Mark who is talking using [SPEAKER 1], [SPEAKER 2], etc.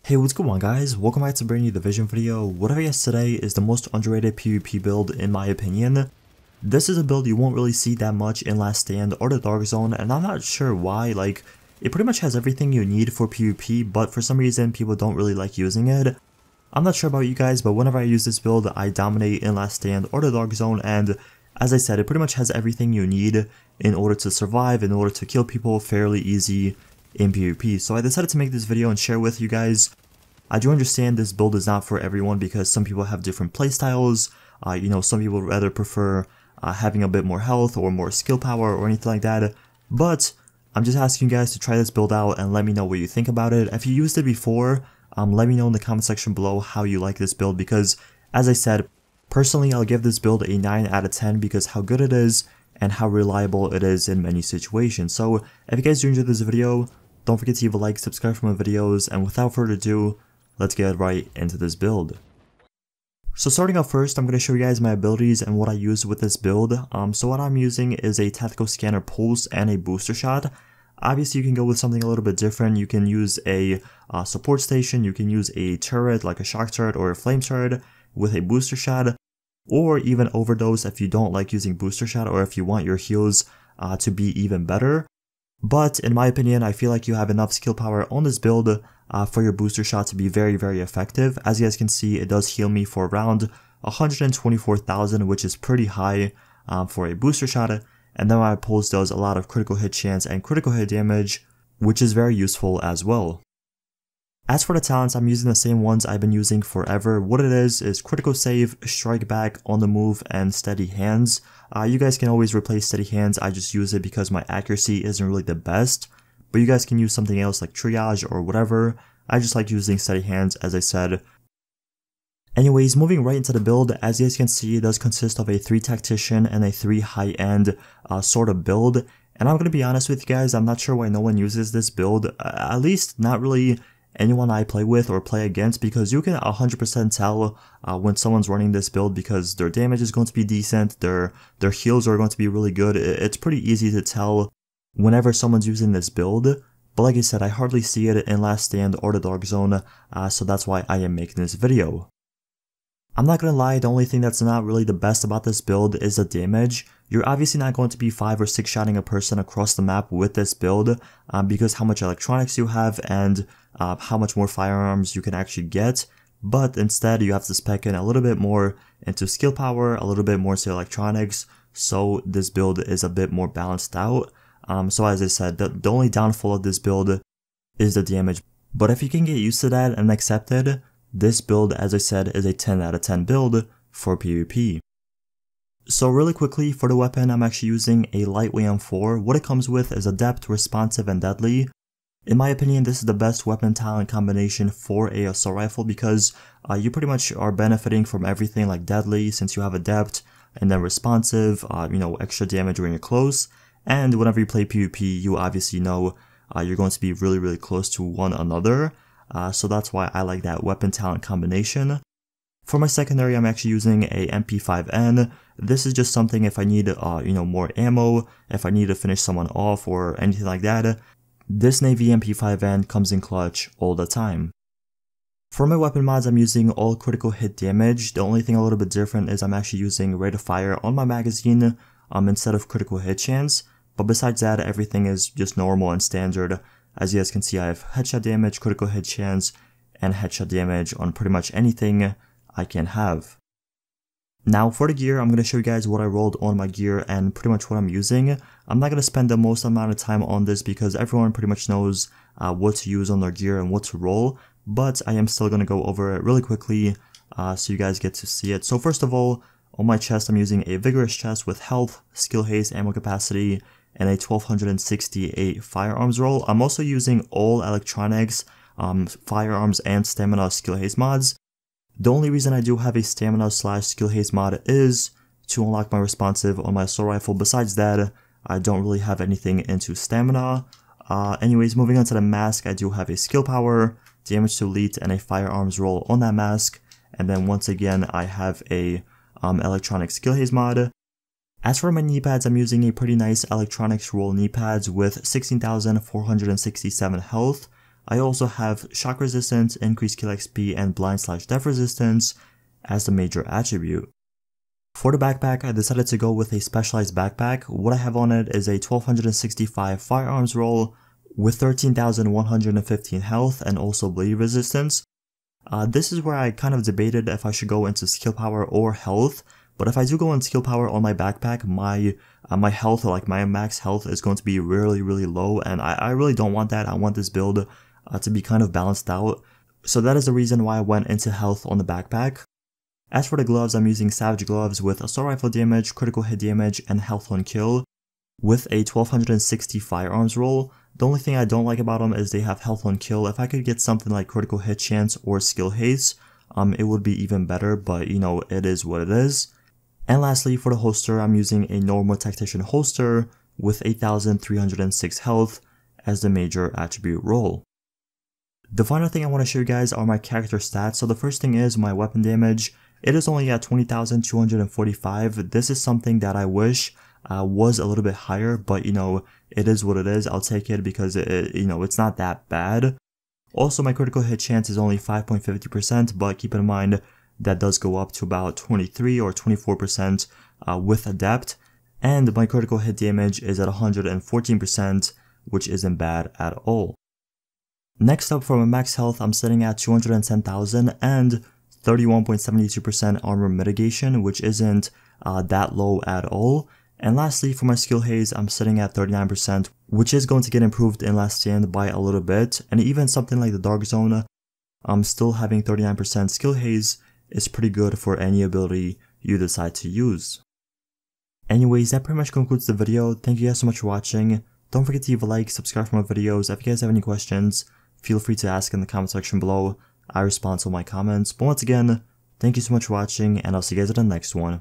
[SPEAKER 1] Hey, what's going on guys? Welcome back to a brand new Division video. What I guess today is the most underrated PvP build in my opinion. This is a build you won't really see that much in Last Stand or the Dark Zone, and I'm not sure why. Like, it pretty much has everything you need for PvP, but for some reason people don't really like using it. I'm not sure about you guys, but whenever I use this build, I dominate in Last Stand or the Dark Zone, and as I said, it pretty much has everything you need in order to survive, in order to kill people fairly easy in PvP. So I decided to make this video and share with you guys. I do understand this build is not for everyone because some people have different playstyles. Some people rather prefer having a bit more health or more skill power or anything like that. But I'm just asking you guys to try this build out and let me know what you think about it. If you used it before, let me know in the comment section below how you like this build, because as I said, personally I'll give this build a 9 out of 10 because how good it is and how reliable it is in many situations. So if you guys do enjoy this video, don't forget to leave a like, subscribe for my videos, and without further ado, let's get right into this build. So starting off first, I'm going to show you guys my abilities and what I use with this build. So what I'm using is a Tactical Scanner Pulse and a Booster Shot. Obviously you can go with something a little bit different. You can use a support station, you can use a turret like a shock turret or a flame turret with a Booster Shot, or even Overdose if you don't like using Booster Shot or if you want your heals to be even better. But in my opinion, I feel like you have enough skill power on this build for your Booster Shot to be very, very effective. As you guys can see, it does heal me for around 124,000, which is pretty high for a Booster Shot. And then my Pulse does a lot of critical hit chance and critical hit damage, which is very useful as well. As for the talents, I'm using the same ones I've been using forever. What it is Critical Save, Strike Back, On the Move, and Steady Hands. You guys can always replace Steady Hands, I just use it because my accuracy isn't really the best. But you guys can use something else like Triage or whatever. I just like using Steady Hands, as I said. Anyways, moving right into the build, as you guys can see, it does consist of a 3 Tactician and a 3 high-end sort of build. And I'm going to be honest with you guys, I'm not sure why no one uses this build, at least not really anyone I play with or play against, because you can 100% tell when someone's running this build because their damage is going to be decent, their heals are going to be really good. It's pretty easy to tell whenever someone's using this build, but like I said, I hardly see it in Last Stand or the Dark Zone, so that's why I am making this video. I'm not gonna lie, the only thing that's not really the best about this build is the damage. You're obviously not going to be 5 or 6 shotting a person across the map with this build because how much electronics you have and how much more firearms you can actually get, but instead you have to spec in a little bit more into skill power, a little bit more to electronics, so this build is a bit more balanced out. So as I said, the only downfall of this build is the damage, but if you can get used to that and accept it, this build, as I said, is a 10 out of 10 build for PvP. So really quickly, for the weapon, I'm actually using a lightweight M4. What it comes with is Adept, Responsive, and Deadly. In my opinion, this is the best weapon talent combination for a assault rifle because you pretty much are benefiting from everything like Deadly since you have Adept, and then Responsive, extra damage when you're close, and whenever you play PvP, you obviously know you're going to be really, really close to one another. So that's why I like that weapon talent combination. For my secondary, I'm actually using a MP5N. This is just something if I need, more ammo, if I need to finish someone off or anything like that. This Navy MP5N comes in clutch all the time. For my weapon mods, I'm using all critical hit damage. The only thing a little bit different is I'm actually using rate of fire on my magazine instead of critical hit chance. But besides that, everything is just normal and standard. As you guys can see, I have headshot damage, critical hit chance, and headshot damage on pretty much anything I can have. Now for the gear, I'm going to show you guys what I rolled on my gear and pretty much what I'm using. I'm not going to spend the most amount of time on this because everyone pretty much knows what to use on their gear and what to roll, but I am still going to go over it really quickly so you guys get to see it. So first of all, on my chest, I'm using a Vigorous chest with health, skill haste, ammo capacity, and a 1268 firearms roll. I'm also using all electronics, firearms, and stamina skill haste mods. The only reason I do have a stamina / skill haste mod is to unlock my responsive on my assault rifle. Besides that, I don't really have anything into stamina. Anyways, moving on to the mask, I do have a skill power, damage to elite, and a firearms roll on that mask. And then once again, I have a electronic skill haste mod. As for my knee pads, I'm using a pretty nice electronics roll knee pads with 16,467 health. I also have shock resistance, increased kill XP, and blind/death resistance as the major attribute. For the backpack, I decided to go with a specialized backpack. What I have on it is a 1265 firearms roll with 13,115 health and also bleed resistance. This is where I kind of debated if I should go into skill power or health, but if I do go in skill power on my backpack, my health, or like my max health, is going to be really low, and I really don't want that. I want this build to be kind of balanced out, so that is the reason why I went into health on the backpack. As for the gloves, I'm using Savage gloves with assault rifle damage, critical hit damage, and health on kill with a 1260 firearms roll. The only thing I don't like about them is they have health on kill. If I could get something like critical hit chance or skill haste, it would be even better, but you know, it is what it is. And lastly, for the holster, I'm using a normal tactician holster with 8,306 health as the major attribute roll. The final thing I want to show you guys are my character stats. So the first thing is my weapon damage. It is only at 20,245. This is something that I wish was a little bit higher, but you know, it is what it is. I'll take it because it's not that bad. Also, my critical hit chance is only 5.50%, but keep in mind that does go up to about 23 or 24% with Adept, and my critical hit damage is at 114%, which isn't bad at all. Next up, for my max health, I'm sitting at 210,000 and 31.72% armor mitigation, which isn't that low at all. And lastly, for my skill haze, I'm sitting at 39%, which is going to get improved in Last Stand by a little bit. And even something like the Dark Zone, still having 39% skill haze is pretty good for any ability you decide to use. Anyways, that pretty much concludes the video. Thank you guys so much for watching. Don't forget to leave a like, subscribe for more videos. If you guys have any questions, feel free to ask in the comment section below. I respond to all my comments. But once again, thank you so much for watching, and I'll see you guys in the next one.